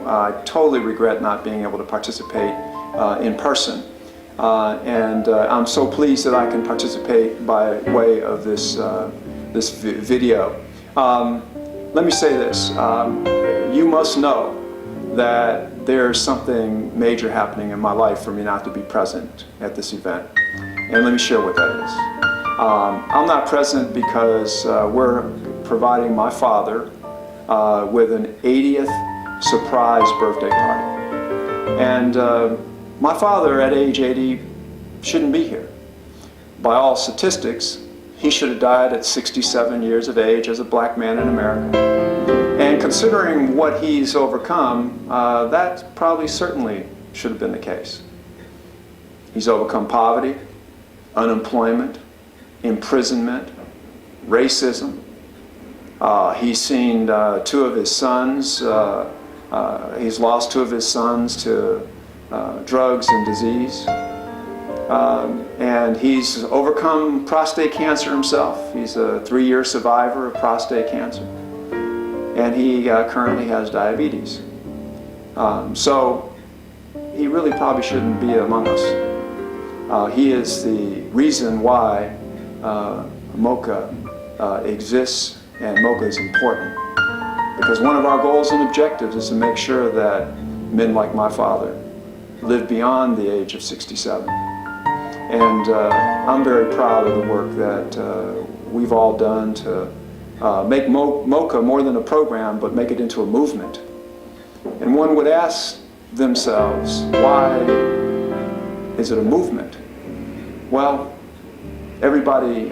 I totally regret not being able to participate in person. I'm so pleased that I can participate by way of this, this video. Let me say this. You must know that there's something major happening in my life for me not to be present at this event. And let me share what that is. I'm not present because we're providing my father with an 80th surprise birthday party. And my father at age 80 shouldn't be here. By all statistics, he should have died at 67 years of age as a black man in America. And considering what he's overcome, that probably certainly should have been the case. He's overcome poverty, unemployment, imprisonment, racism. He's seen two of his sons, he's lost two of his sons to drugs and disease. And he's overcome prostate cancer himself. He's a 3-year survivor of prostate cancer. And he currently has diabetes. So he really probably shouldn't be among us. He is the reason why MOCHA exists, and MOCHA is important. Because one of our goals and objectives is to make sure that men like my father live beyond the age of 67. And I'm very proud of the work that we've all done to make MOCHA more than a program, but make it into a movement. And one would ask themselves, why is it a movement? Well, everybody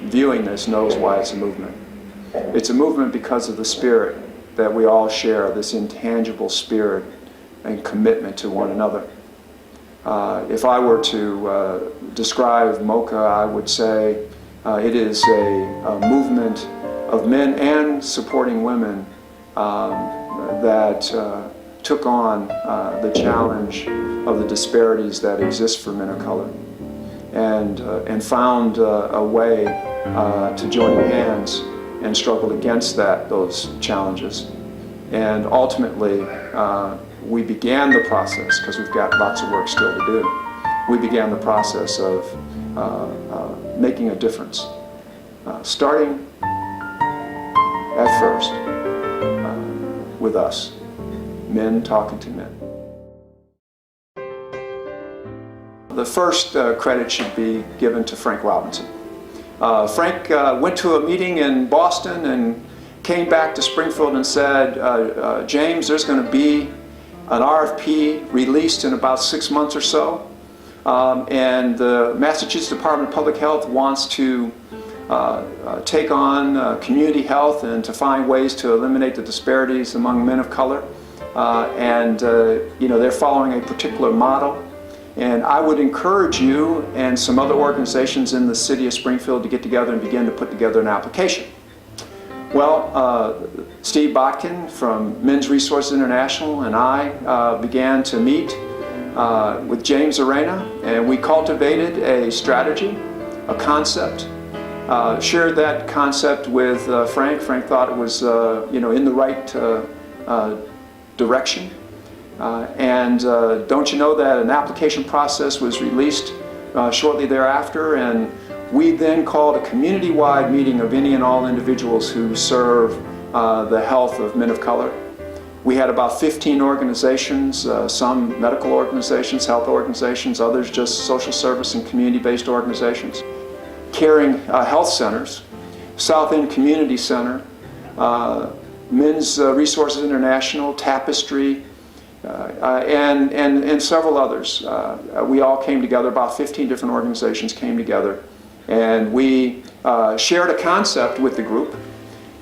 viewing this knows why it's a movement. It's a movement because of the spirit that we all share, this intangible spirit and commitment to one another. If I were to describe MOCHA, I would say it is a movement of men and supporting women that took on the challenge of the disparities that exist for men of color, and found a way to join hands and struggle against those challenges. And ultimately, we began the process, because we've got lots of work still to do, we began the process of making a difference, starting at first with us, men talking to men. The first credit should be given to Frank Robinson. Frank went to a meeting in Boston and came back to Springfield and said, James, there's going to be an RFP released in about 6 months or so, and the Massachusetts Department of Public Health wants to take on community health and to find ways to eliminate the disparities among men of color. You know, they're following a particular model. And I would encourage you and some other organizations in the city of Springfield to get together and begin to put together an application. Well, Steve Botkin from Men's Resources International and I began to meet with James Arena, and we cultivated a strategy, a concept, shared that concept with Frank. Frank thought it was you know, in the right direction. Don't you know that an application process was released shortly thereafter, and we then called a community-wide meeting of any and all individuals who serve the health of men of color. We had about 15 organizations, some medical organizations, health organizations, others just social service and community-based organizations. Caring health centers, South End Community Center, Men's Resources International, Tapestry, and several others. We all came together, about 15 different organizations came together, and we shared a concept with the group,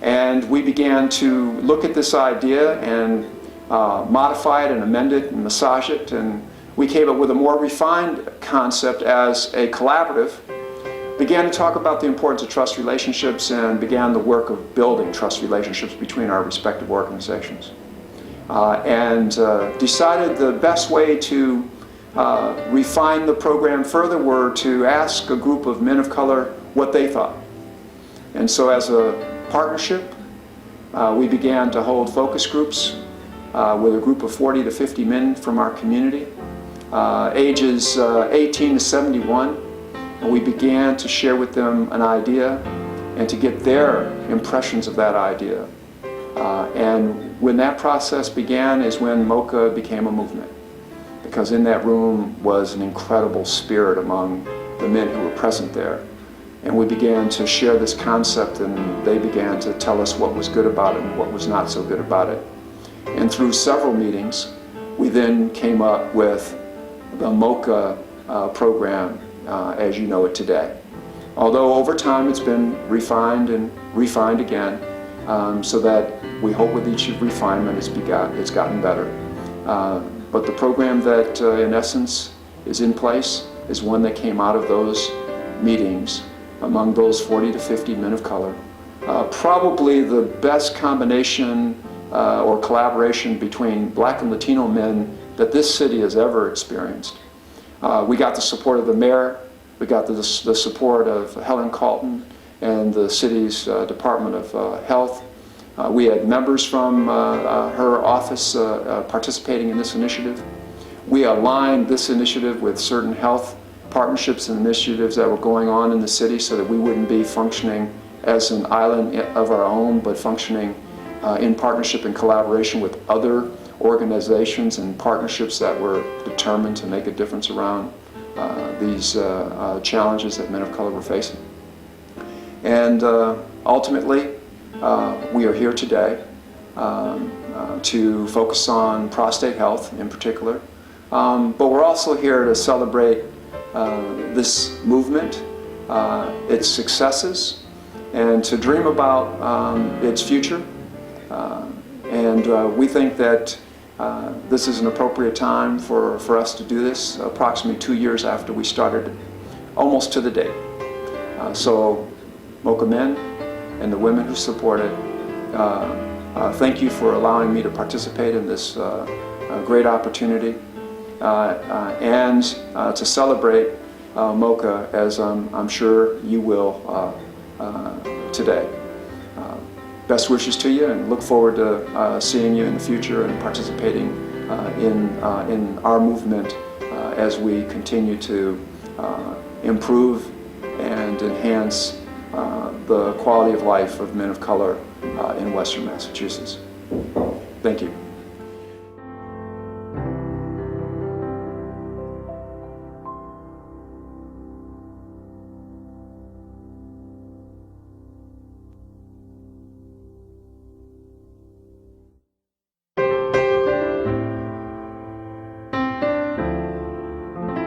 and we began to look at this idea and modify it and amend it and massage it, and we came up with a more refined concept as a collaborative, began to talk about the importance of trust relationships, and began the work of building trust relationships between our respective organizations. Decided the best way to refine the program further were to ask a group of men of color what they thought. And so as a partnership, we began to hold focus groups with a group of 40 to 50 men from our community, ages 18 to 71, and we began to share with them an idea and to get their impressions of that idea. And when that process began is when MOCHA became a movement, because in that room was an incredible spirit among the men who were present there. And we began to share this concept, and they began to tell us what was good about it and what was not so good about it. And through several meetings, we then came up with the MOCHA program as you know it today. Although over time it's been refined and refined again, so that we hope with each refinement it's gotten better. But the program that in essence is in place is one that came out of those meetings among those 40 to 50 men of color. Probably the best combination or collaboration between Black and Latino men that this city has ever experienced. We got the support of the mayor, we got the support of Helen Calton and the city's Department of Health. We had members from her office participating in this initiative. We aligned this initiative with certain health partnerships and initiatives that were going on in the city so that we wouldn't be functioning as an island of our own, but functioning in partnership and collaboration with other organizations and partnerships that were determined to make a difference around these challenges that men of color were facing. And ultimately, we are here today to focus on prostate health in particular, but we're also here to celebrate this movement, its successes, and to dream about its future. And we think that this is an appropriate time for us to do this, approximately 2 years after we started, almost to the date. So MOCHA men and the women who support it, thank you for allowing me to participate in this great opportunity and to celebrate MOCHA as I'm sure you will today. Best wishes to you, and look forward to seeing you in the future and participating in our movement as we continue to improve and enhance the quality of life of men of color in Western Massachusetts. Thank you.